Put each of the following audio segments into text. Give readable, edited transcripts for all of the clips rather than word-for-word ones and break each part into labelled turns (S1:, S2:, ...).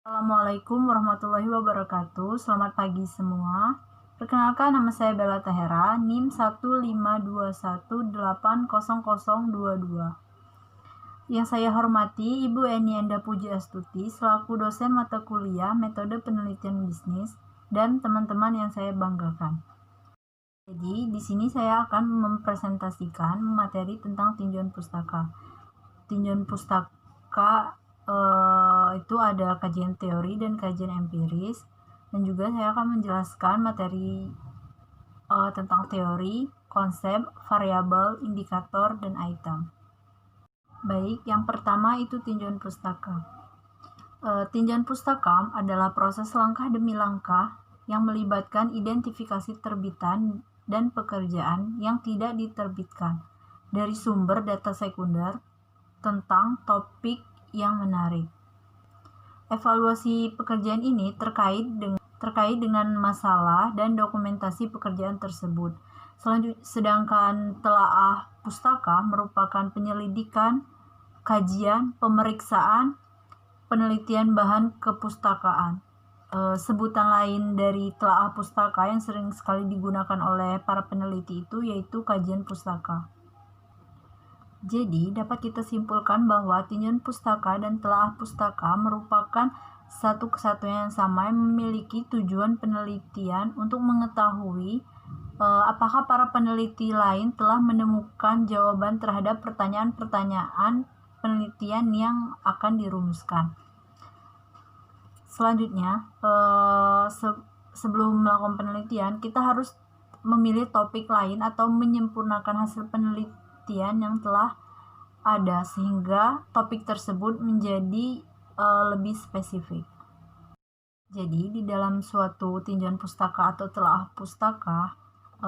S1: Assalamualaikum warahmatullahi wabarakatuh. Selamat pagi semua. Perkenalkan, nama saya Bella Tahera, NIM 152180022. Yang saya hormati Ibu Eni Enda Puji Astuti selaku dosen mata kuliah Metode Penelitian Bisnis dan teman-teman yang saya banggakan. Jadi, di sini saya akan mempresentasikan materi tentang tinjauan pustaka. Tinjauan pustaka itu ada kajian teori dan kajian empiris, dan juga saya akan menjelaskan materi tentang teori, konsep, variabel, indikator, dan item. Baik, yang pertama itu tinjauan pustaka. Tinjauan pustaka adalah proses langkah demi langkah yang melibatkan identifikasi terbitan dan pekerjaan yang tidak diterbitkan dari sumber data sekunder tentang topik yang menarik. Evaluasi pekerjaan ini terkait dengan masalah dan dokumentasi pekerjaan tersebut. Sedangkan telaah pustaka merupakan penyelidikan, kajian, pemeriksaan, penelitian bahan kepustakaan. Sebutan lain dari telaah pustaka yang sering sekali digunakan oleh para peneliti itu yaitu kajian pustaka. Jadi, dapat kita simpulkan bahwa tinjauan pustaka dan telaah pustaka merupakan satu kesatuan yang sama yang memiliki tujuan penelitian untuk mengetahui apakah para peneliti lain telah menemukan jawaban terhadap pertanyaan-pertanyaan penelitian yang akan dirumuskan. Selanjutnya, sebelum melakukan penelitian, kita harus memilih topik lain atau menyempurnakan hasil penelitian yang telah ada sehingga topik tersebut menjadi lebih spesifik. Jadi di dalam suatu tinjauan pustaka atau telaah pustaka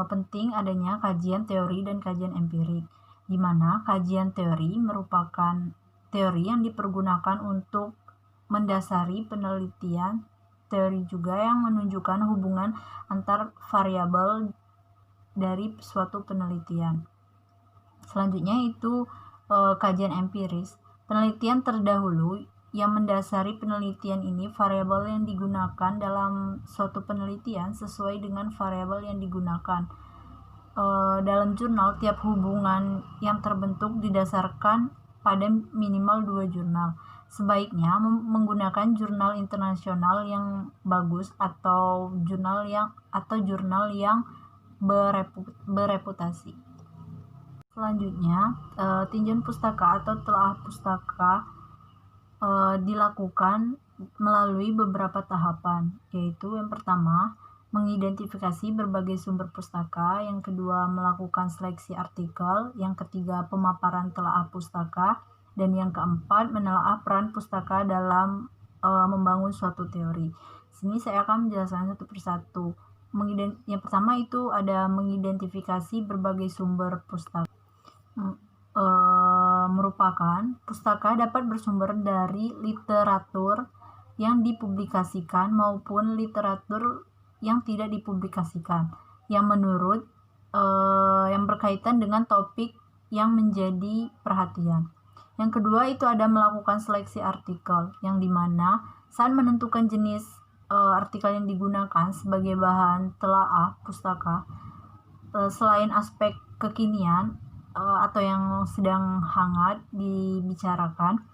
S1: penting adanya kajian teori dan kajian empirik, di mana kajian teori merupakan teori yang dipergunakan untuk mendasari penelitian, teori juga yang menunjukkan hubungan antar variabel dari suatu penelitian. Selanjutnya itu kajian empiris. Penelitian terdahulu yang mendasari penelitian ini variabel yang digunakan dalam suatu penelitian sesuai dengan variabel yang digunakan. Dalam jurnal, tiap hubungan yang terbentuk didasarkan pada minimal 2 jurnal. Sebaiknya menggunakan jurnal internasional yang bagus atau jurnal yang bereputasi. Selanjutnya, tinjauan pustaka atau telaah pustaka dilakukan melalui beberapa tahapan, yaitu yang pertama, mengidentifikasi berbagai sumber pustaka, yang kedua, melakukan seleksi artikel, yang ketiga, pemaparan telaah pustaka, dan yang keempat, menelaah peran pustaka dalam membangun suatu teori. Sini saya akan menjelaskan satu persatu. Yang pertama itu ada mengidentifikasi berbagai sumber pustaka. Merupakan pustaka dapat bersumber dari literatur yang dipublikasikan maupun literatur yang tidak dipublikasikan yang menurut yang berkaitan dengan topik yang menjadi perhatian. Yang kedua itu ada melakukan seleksi artikel, yang dimana saat menentukan jenis artikel yang digunakan sebagai bahan telaah pustaka, selain aspek kekinian atau yang sedang hangat dibicarakan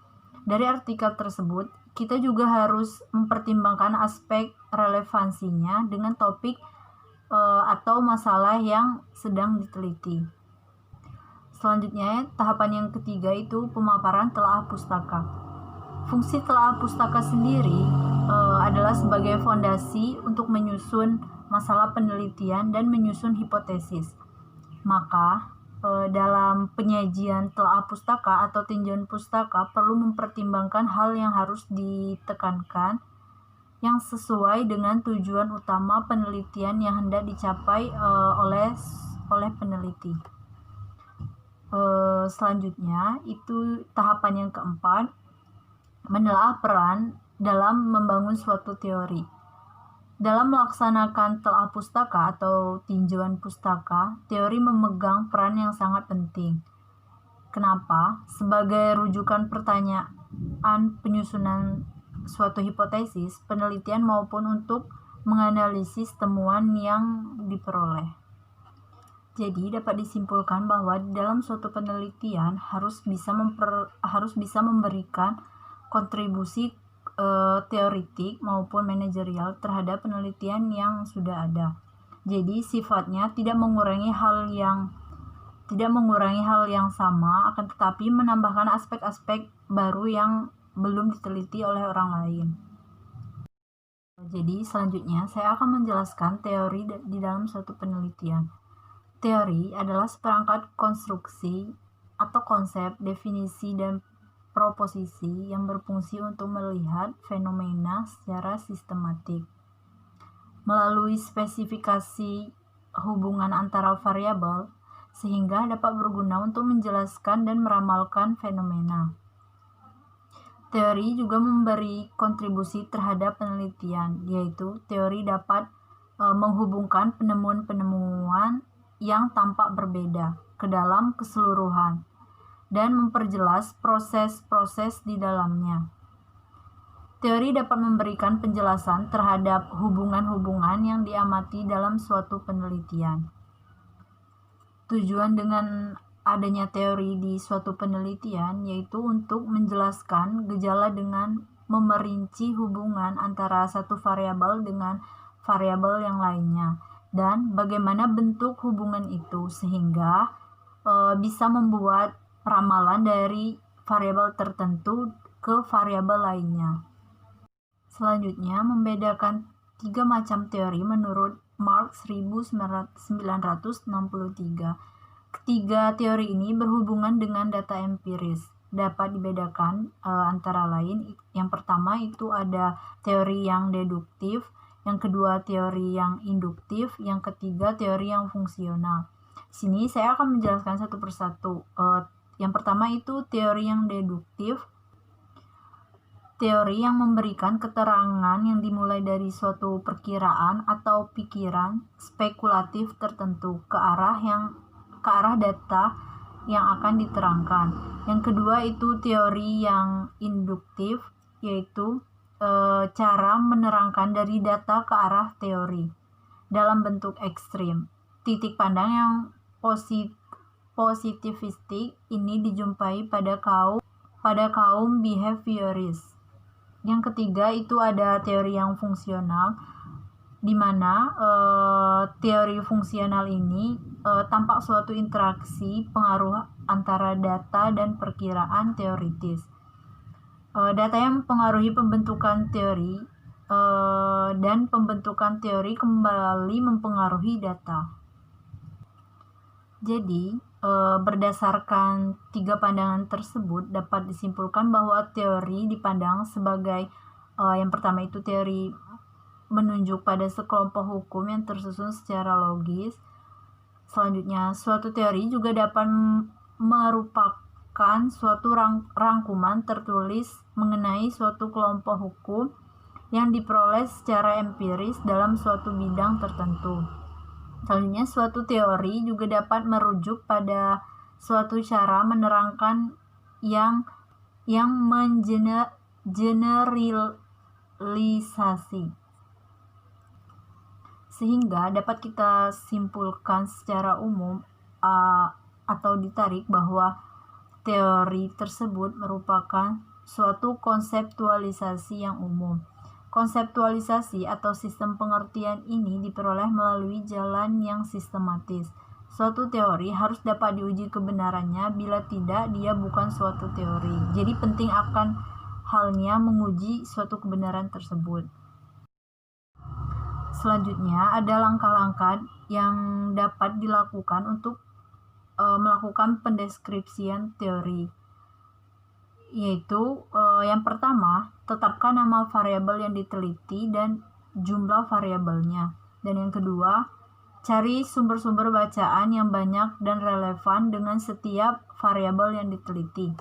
S1: dari artikel tersebut, kita juga harus mempertimbangkan aspek relevansinya dengan topik atau masalah yang sedang diteliti. Selanjutnya, tahapan yang ketiga itu pemaparan telaah pustaka. Fungsi telaah pustaka sendiri adalah sebagai fondasi untuk menyusun masalah penelitian dan menyusun hipotesis. Maka dalam penyajian telaah pustaka atau tinjauan pustaka perlu mempertimbangkan hal yang harus ditekankan yang sesuai dengan tujuan utama penelitian yang hendak dicapai oleh peneliti. Selanjutnya itu tahapan yang keempat, menelaah peran dalam membangun suatu teori. Dalam melaksanakan telaah pustaka atau tinjauan pustaka, teori memegang peran yang sangat penting. Kenapa? Sebagai rujukan pertanyaan penyusunan suatu hipotesis, penelitian maupun untuk menganalisis temuan yang diperoleh. Jadi dapat disimpulkan bahwa dalam suatu penelitian harus bisa memberikan kontribusi teoritik maupun manajerial terhadap penelitian yang sudah ada. Jadi sifatnya tidak mengurangi hal yang sama, akan tetapi menambahkan aspek-aspek baru yang belum diteliti oleh orang lain. Jadi selanjutnya saya akan menjelaskan teori di dalam suatu penelitian. Teori adalah seperangkat konstruksi atau konsep, definisi, dan proposisi yang berfungsi untuk melihat fenomena secara sistematik. Melalui spesifikasi hubungan antara variabel, sehingga dapat berguna untuk menjelaskan dan meramalkan fenomena. Teori juga memberi kontribusi terhadap penelitian, yaitu teori dapat menghubungkan penemuan-penemuan yang tampak berbeda ke dalam keseluruhan dan memperjelas proses-proses di dalamnya. Teori dapat memberikan penjelasan terhadap hubungan-hubungan yang diamati dalam suatu penelitian. Tujuan dengan adanya teori di suatu penelitian yaitu untuk menjelaskan gejala dengan memerinci hubungan antara satu variabel dengan variabel yang lainnya, dan bagaimana bentuk hubungan itu sehingga bisa membuat ramalan dari variabel tertentu ke variabel lainnya. Selanjutnya, membedakan 3 macam teori menurut Marx 1963. Ketiga teori ini berhubungan dengan data empiris. Dapat dibedakan antara lain, yang pertama itu ada teori yang deduktif, yang kedua teori yang induktif, yang ketiga teori yang fungsional. Sini saya akan menjelaskan satu persatu. Yang pertama itu teori yang deduktif. Teori yang memberikan keterangan yang dimulai dari suatu perkiraan atau pikiran spekulatif tertentu ke arah data yang akan diterangkan. Yang kedua itu teori yang induktif, yaitu cara menerangkan dari data ke arah teori dalam bentuk ekstrim. Titik pandang yang positivistik ini dijumpai pada kaum behavioris. Yang ketiga itu ada teori yang fungsional, di mana teori fungsional ini tampak suatu interaksi pengaruh antara data dan perkiraan teoritis. Data yang mempengaruhi pembentukan teori dan pembentukan teori kembali mempengaruhi data. Jadi, berdasarkan 3 pandangan tersebut dapat disimpulkan bahwa teori dipandang sebagai yang pertama itu teori menunjuk pada sekelompok hukum yang tersusun secara logis. Selanjutnya, suatu teori juga dapat merupakan suatu rangkuman tertulis mengenai suatu kelompok hukum yang diperoleh secara empiris dalam suatu bidang tertentu. Selanjutnya, suatu teori juga dapat merujuk pada suatu cara menerangkan yang mengeneralisasi, sehingga dapat kita simpulkan secara umum atau ditarik bahwa teori tersebut merupakan suatu konseptualisasi yang umum. Konseptualisasi atau sistem pengertian ini diperoleh melalui jalan yang sistematis. Suatu teori harus dapat diuji kebenarannya, bila tidak dia bukan suatu teori. Jadi penting akan halnya menguji suatu kebenaran tersebut. Selanjutnya ada langkah-langkah yang dapat dilakukan untuk melakukan pendeskripsian teori, yaitu yang pertama, tetapkan nama variabel yang diteliti dan jumlah variabelnya. Dan yang kedua, cari sumber-sumber bacaan yang banyak dan relevan dengan setiap variabel yang diteliti.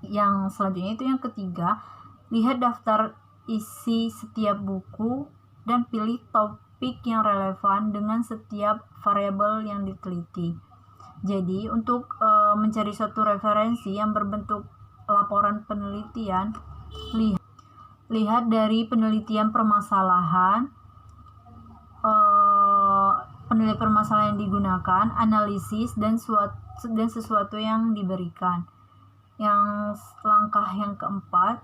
S1: Yang selanjutnya itu yang ketiga, lihat daftar isi setiap buku dan pilih topik yang relevan dengan setiap variabel yang diteliti. Jadi untuk mencari suatu referensi yang berbentuk laporan penelitian, lihat dari penelitian permasalahan yang digunakan, analisis, dan sesuatu yang diberikan. Yang langkah yang keempat,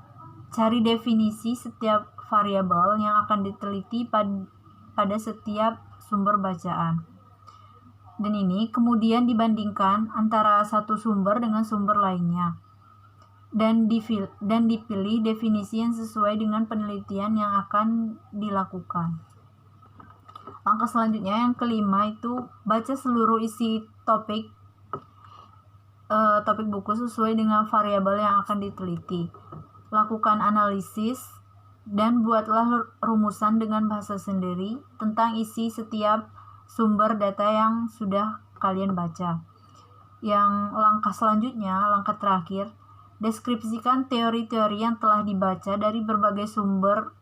S1: cari definisi setiap variabel yang akan diteliti pada setiap sumber bacaan. Dan ini kemudian dibandingkan antara satu sumber dengan sumber lainnya. Dan dipilih definisi yang sesuai dengan penelitian yang akan dilakukan. Langkah selanjutnya yang kelima itu baca seluruh isi topik buku sesuai dengan variabel yang akan diteliti. Lakukan analisis dan buatlah rumusan dengan bahasa sendiri tentang isi setiap sumber data yang sudah kalian baca. Yang langkah selanjutnya, langkah terakhir, deskripsikan teori-teori yang telah dibaca dari berbagai sumber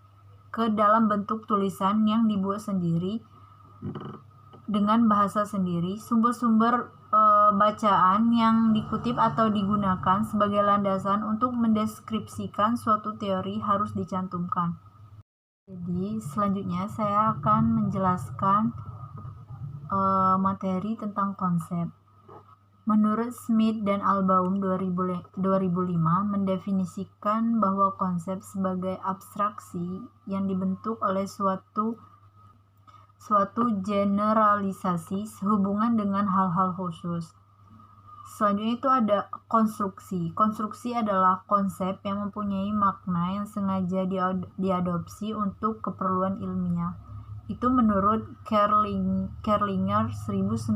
S1: ke dalam bentuk tulisan yang dibuat sendiri dengan bahasa sendiri. Sumber-sumber bacaan yang dikutip atau digunakan sebagai landasan untuk mendeskripsikan suatu teori harus dicantumkan. Jadi selanjutnya saya akan menjelaskan materi tentang konsep. Menurut Smith dan Albaum 2005 mendefinisikan bahwa konsep sebagai abstraksi yang dibentuk oleh suatu generalisasi sehubungan dengan hal-hal khusus. Selanjutnya itu ada konstruksi. Konstruksi adalah konsep yang mempunyai makna yang sengaja diadopsi untuk keperluan ilmiah. Itu menurut Kerlinger 1986.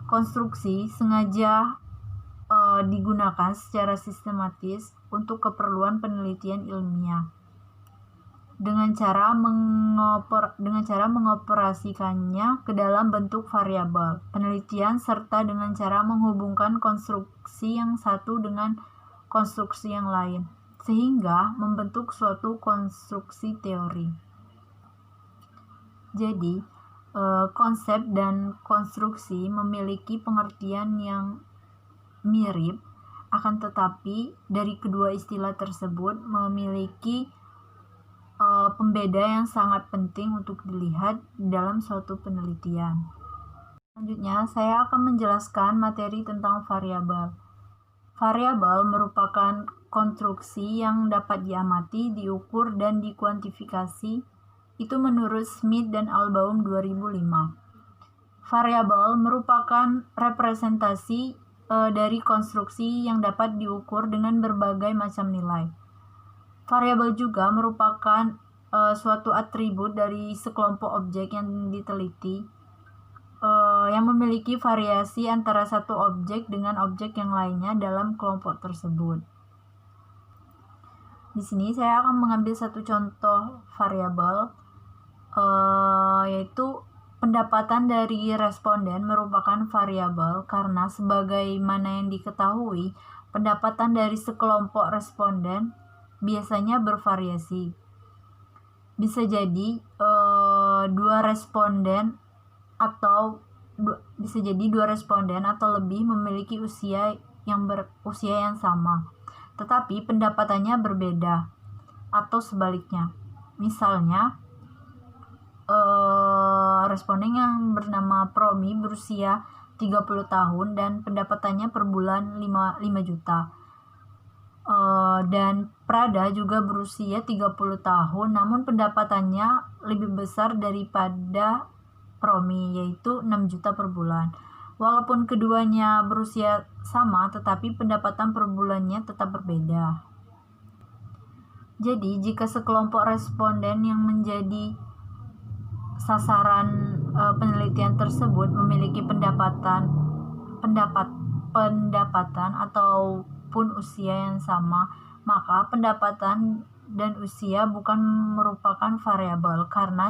S1: Konstruksi sengaja digunakan secara sistematis untuk keperluan penelitian ilmiah dengan cara mengoperasikannya ke dalam bentuk variabel penelitian serta dengan cara menghubungkan konstruksi yang satu dengan konstruksi yang lain sehingga membentuk suatu konstruksi teori. Jadi, konsep dan konstruksi memiliki pengertian yang mirip, akan tetapi dari kedua istilah tersebut memiliki pembeda yang sangat penting untuk dilihat dalam suatu penelitian. Selanjutnya, saya akan menjelaskan materi tentang variabel. Variabel merupakan konstruksi yang dapat diamati, diukur, dan dikuantifikasi. Itu menurut Smith dan Albaum 2005. Variabel merupakan representasi dari konstruksi yang dapat diukur dengan berbagai macam nilai. Variabel juga merupakan suatu atribut dari sekelompok objek yang diteliti yang memiliki variasi antara satu objek dengan objek yang lainnya dalam kelompok tersebut. Di sini saya akan mengambil satu contoh variabel, yaitu pendapatan dari responden merupakan variabel karena sebagaimana yang diketahui, pendapatan dari sekelompok responden biasanya bervariasi. Bisa jadi dua responden atau lebih memiliki usia yang sama, tetapi pendapatannya berbeda atau sebaliknya. Misalnya, responden yang bernama Promi berusia 30 tahun dan pendapatannya per bulan 5 juta. Dan Prada juga berusia 30 tahun namun pendapatannya lebih besar daripada Promi, yaitu 6 juta per bulan. Walaupun keduanya berusia sama, tetapi pendapatan per bulannya tetap berbeda. Jadi, jika sekelompok responden yang menjadi sasaran penelitian tersebut memiliki pendapatan ataupun usia yang sama, maka pendapatan dan usia bukan merupakan variabel karena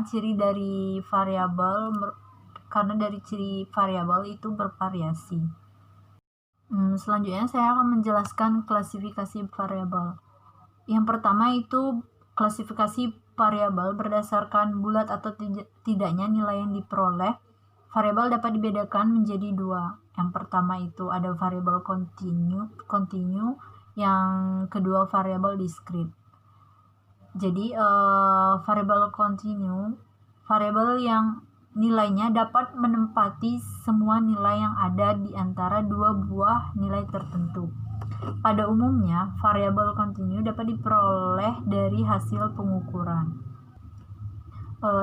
S1: dari ciri variabel itu bervariasi. Selanjutnya saya akan menjelaskan klasifikasi variabel. Yang pertama itu klasifikasi variabel berdasarkan bulat atau tidaknya nilai yang diperoleh. Variabel dapat dibedakan menjadi dua. Yang pertama itu ada variabel kontinu Yang kedua variabel discrete. Jadi variabel continue, variabel yang nilainya dapat menempati semua nilai yang ada di antara dua buah nilai tertentu. Pada umumnya, variabel continue dapat diperoleh dari hasil pengukuran.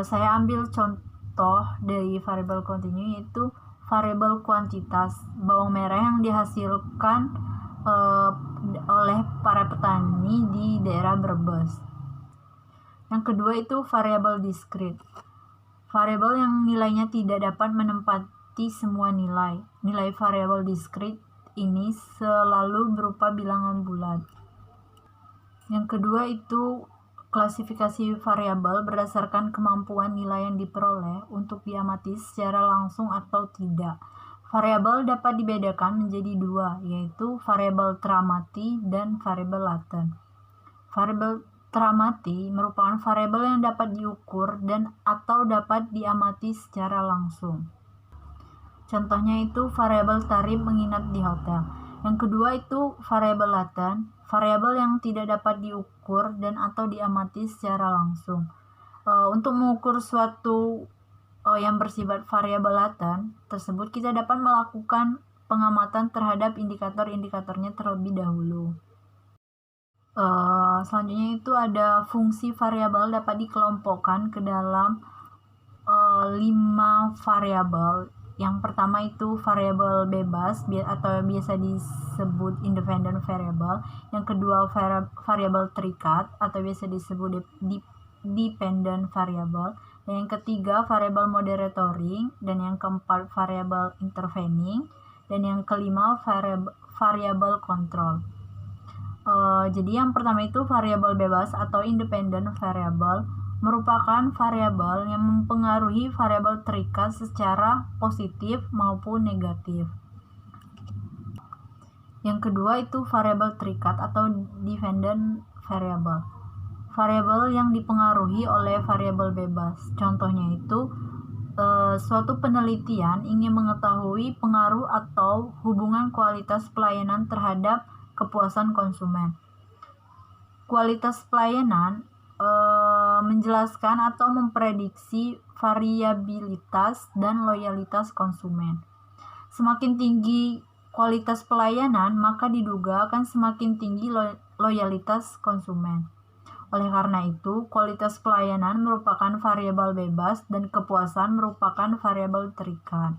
S1: Saya ambil contoh dari variabel continue, yaitu variabel kuantitas bawang merah yang dihasilkan oleh para petani di daerah Brebes. Yang kedua itu variabel discrete, variabel yang nilainya tidak dapat menempati semua nilai. Nilai variabel discrete ini selalu berupa bilangan bulat. Yang kedua itu klasifikasi variabel berdasarkan kemampuan nilai yang diperoleh untuk diamati secara langsung atau tidak. Variabel dapat dibedakan menjadi dua, yaitu variabel teramati dan variabel laten. Variabel teramati merupakan variabel yang dapat diukur dan atau dapat diamati secara langsung. Contohnya itu variabel tarif menginap di hotel. Yang kedua itu variabel laten, variabel yang tidak dapat diukur dan atau diamati secara langsung. Untuk mengukur suatu yang bersifat variabel laten tersebut, kita dapat melakukan pengamatan terhadap indikator-indikatornya terlebih dahulu. Selanjutnya itu ada fungsi variabel dapat dikelompokkan ke dalam 5 variabel. Yang pertama itu variabel bebas atau biasa disebut independent variable. Yang kedua variabel terikat atau biasa disebut dependent variable. Dan yang ketiga variabel moderatoring, dan yang keempat variabel intervening, dan yang kelima variabel control. Jadi yang pertama itu variabel bebas atau independent variable merupakan variabel yang mempengaruhi variabel terikat secara positif maupun negatif. Yang kedua itu variabel terikat atau dependent variable, variabel yang dipengaruhi oleh variabel bebas. Contohnya itu suatu penelitian ingin mengetahui pengaruh atau hubungan kualitas pelayanan terhadap kepuasan konsumen. Kualitas pelayanan menjelaskan atau memprediksi variabilitas dan loyalitas konsumen. Semakin tinggi kualitas pelayanan, maka diduga akan semakin tinggi loyalitas konsumen. Oleh karena itu, kualitas pelayanan merupakan variabel bebas dan kepuasan merupakan variabel terikat.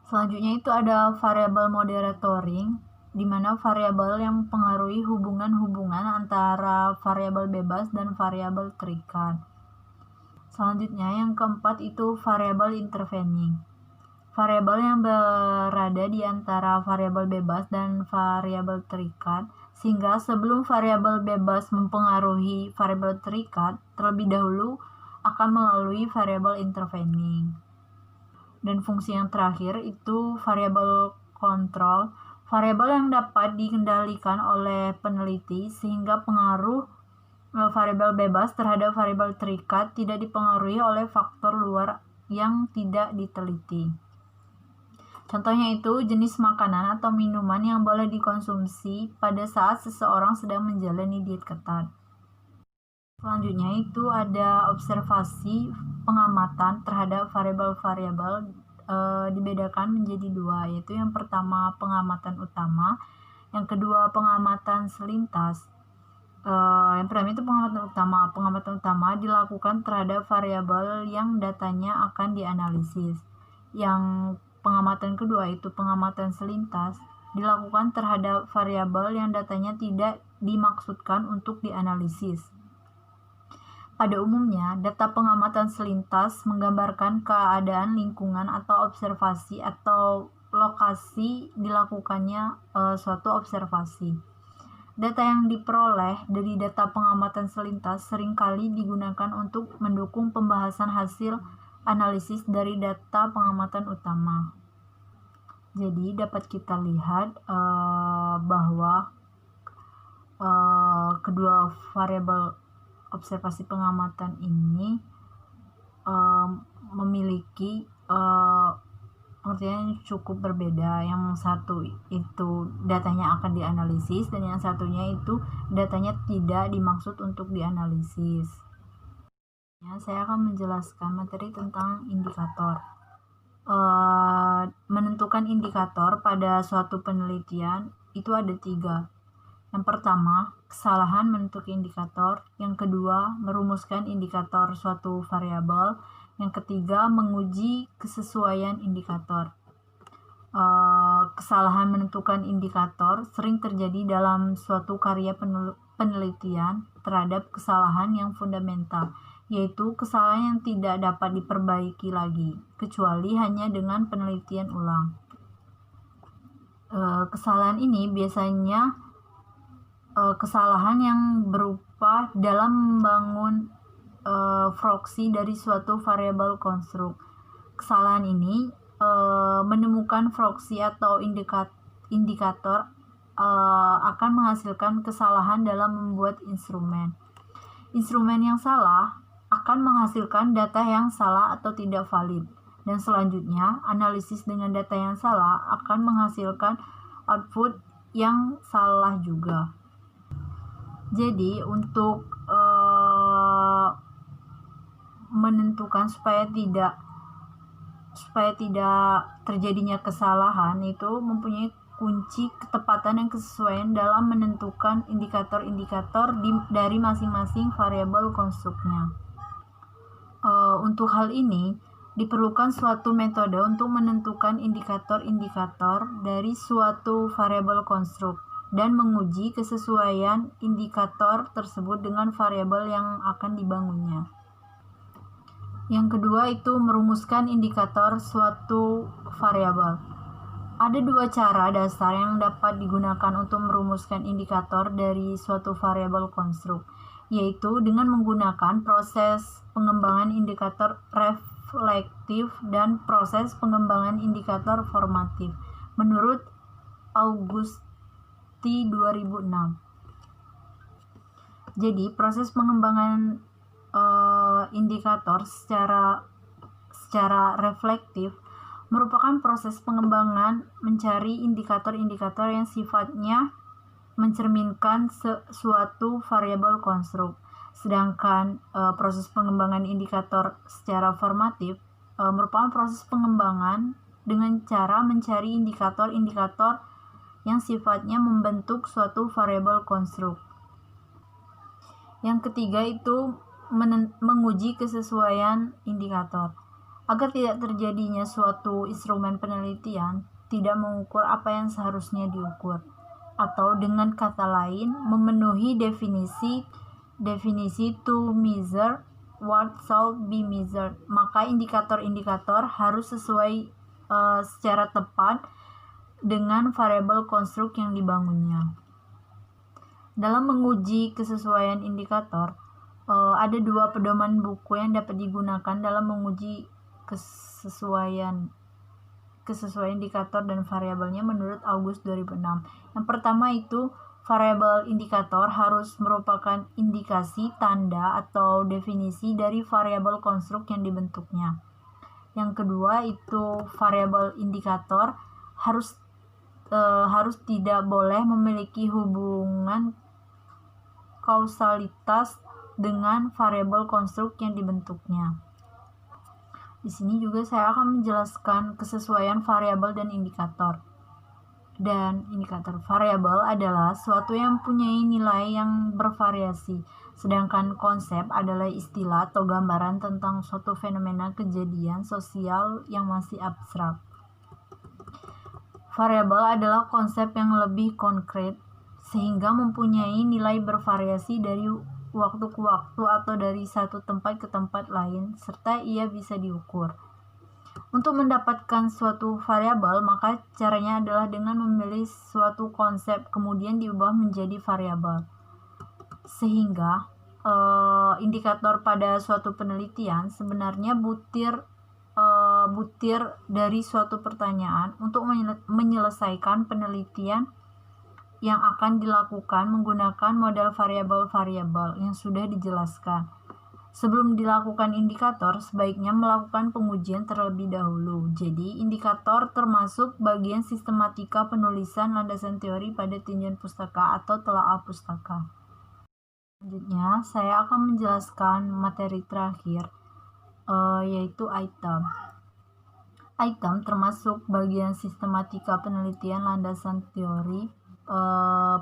S1: Selanjutnya itu ada variabel moderatoring, di mana variabel yang mempengaruhi hubungan-hubungan antara variabel bebas dan variabel terikat. Selanjutnya yang keempat itu variabel intervening, variabel yang berada di antara variabel bebas dan variabel terikat, sehingga sebelum variabel bebas mempengaruhi variabel terikat, terlebih dahulu akan melalui variabel intervening. Dan fungsi yang terakhir itu variabel control, variabel yang dapat dikendalikan oleh peneliti sehingga pengaruh variabel bebas terhadap variabel terikat tidak dipengaruhi oleh faktor luar yang tidak diteliti. Contohnya itu jenis makanan atau minuman yang boleh dikonsumsi pada saat seseorang sedang menjalani diet ketat. Selanjutnya itu ada observasi pengamatan terhadap variabel-variabel dibedakan menjadi dua, yaitu yang pertama pengamatan utama, yang kedua pengamatan selintas. Yang pertama itu pengamatan utama. Pengamatan utama dilakukan terhadap variabel yang datanya akan dianalisis. Yang pengamatan kedua itu pengamatan selintas dilakukan terhadap variabel yang datanya tidak dimaksudkan untuk dianalisis. Pada umumnya, data pengamatan selintas menggambarkan keadaan lingkungan atau observasi atau lokasi dilakukannya suatu observasi. Data yang diperoleh dari data pengamatan selintas seringkali digunakan untuk mendukung pembahasan hasil analisis dari data pengamatan utama. Jadi dapat kita lihat bahwa kedua variabel observasi pengamatan ini memiliki artinya cukup berbeda. Yang satu itu datanya akan dianalisis dan yang satunya itu datanya tidak dimaksud untuk dianalisis. Saya akan menjelaskan materi tentang indikator. Menentukan indikator pada suatu penelitian itu ada 3. Yang pertama, kesalahan menentukan indikator. Yang kedua, merumuskan indikator suatu variabel. Yang ketiga, menguji kesesuaian indikator. Kesalahan menentukan indikator sering terjadi dalam suatu karya penelitian terhadap kesalahan yang fundamental, yaitu kesalahan yang tidak dapat diperbaiki lagi, kecuali hanya dengan penelitian ulang. Kesalahan ini biasanya kesalahan yang berupa dalam membangun proksi dari suatu variabel konstruk. Kesalahan ini menemukan proksi atau indikator akan menghasilkan kesalahan dalam membuat instrumen. Instrumen yang salah akan menghasilkan data yang salah atau tidak valid. Dan selanjutnya, analisis dengan data yang salah akan menghasilkan output yang salah juga. Jadi, untuk menentukan supaya tidak terjadinya kesalahan itu mempunyai kunci ketepatan dan kesesuaian dalam menentukan indikator-indikator dari masing-masing variabel konstruknya. Untuk hal ini diperlukan suatu metode untuk menentukan indikator-indikator dari suatu variabel konstruk dan menguji kesesuaian indikator tersebut dengan variabel yang akan dibangunnya. Yang kedua itu merumuskan indikator suatu variabel. Ada 2 cara dasar yang dapat digunakan untuk merumuskan indikator dari suatu variabel konstruk, yaitu dengan menggunakan proses pengembangan indikator reflektif dan proses pengembangan indikator formatif, menurut Augusti 2006. Jadi, proses pengembangan indikator secara reflektif merupakan proses pengembangan mencari indikator-indikator yang sifatnya mencerminkan suatu variabel konstruk. Sedangkan proses pengembangan indikator secara formatif merupakan proses pengembangan dengan cara mencari indikator-indikator yang sifatnya membentuk suatu variabel konstruk. Yang ketiga itu menguji kesesuaian indikator. Agar tidak terjadinya suatu instrumen penelitian tidak mengukur apa yang seharusnya diukur, atau dengan kata lain memenuhi definisi to measure what should be measured, maka indikator-indikator harus sesuai secara tepat dengan variabel konstruk yang dibangunnya. Dalam menguji kesesuaian indikator, ada 2 pedoman buku yang dapat digunakan dalam menguji kesesuaian indikator dan variabelnya menurut August 2006. Yang pertama itu variabel indikator harus merupakan indikasi, tanda, atau definisi dari variabel konstruk yang dibentuknya. Yang kedua itu variabel indikator harus tidak boleh memiliki hubungan kausalitas dengan variabel konstruk yang dibentuknya. Di sini juga saya akan menjelaskan kesesuaian variabel dan indikator. Dan indikator variabel adalah suatu yang mempunyai nilai yang bervariasi, sedangkan konsep adalah istilah atau gambaran tentang suatu fenomena kejadian sosial yang masih abstrak. Variabel adalah konsep yang lebih konkret sehingga mempunyai nilai bervariasi dari waktu ke waktu atau dari satu tempat ke tempat lain, serta ia bisa diukur. Untuk mendapatkan suatu variabel, maka caranya adalah dengan memilih suatu konsep kemudian diubah menjadi variabel. Sehingga indikator pada suatu penelitian sebenarnya butir dari suatu pertanyaan untuk menyelesaikan penelitian yang akan dilakukan menggunakan model variabel-variabel yang sudah dijelaskan. Sebelum dilakukan indikator, sebaiknya melakukan pengujian terlebih dahulu. Jadi, indikator termasuk bagian sistematika penulisan landasan teori pada tinjauan pustaka atau telaah pustaka. Selanjutnya, saya akan menjelaskan materi terakhir, yaitu item. Item termasuk bagian sistematika penelitian landasan teori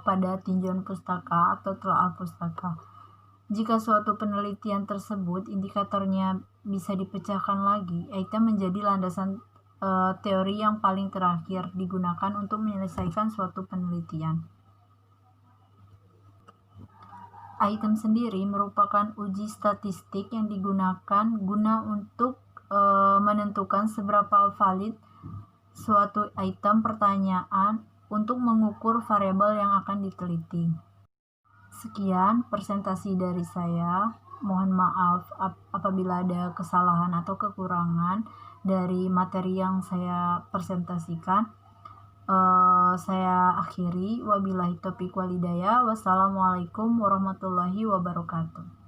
S1: pada tinjauan pustaka atau telaah pustaka. Jika suatu penelitian tersebut indikatornya bisa dipecahkan lagi, item menjadi landasan teori yang paling terakhir digunakan untuk menyelesaikan suatu penelitian. Item sendiri merupakan uji statistik yang digunakan guna untuk menentukan seberapa valid suatu item pertanyaan untuk mengukur variabel yang akan diteliti. Sekian presentasi dari saya. Mohon maaf apabila ada kesalahan atau kekurangan dari materi yang saya presentasikan. Saya akhiri. Wabillahi taufiq walhidayah. Wassalamualaikum warahmatullahi wabarakatuh.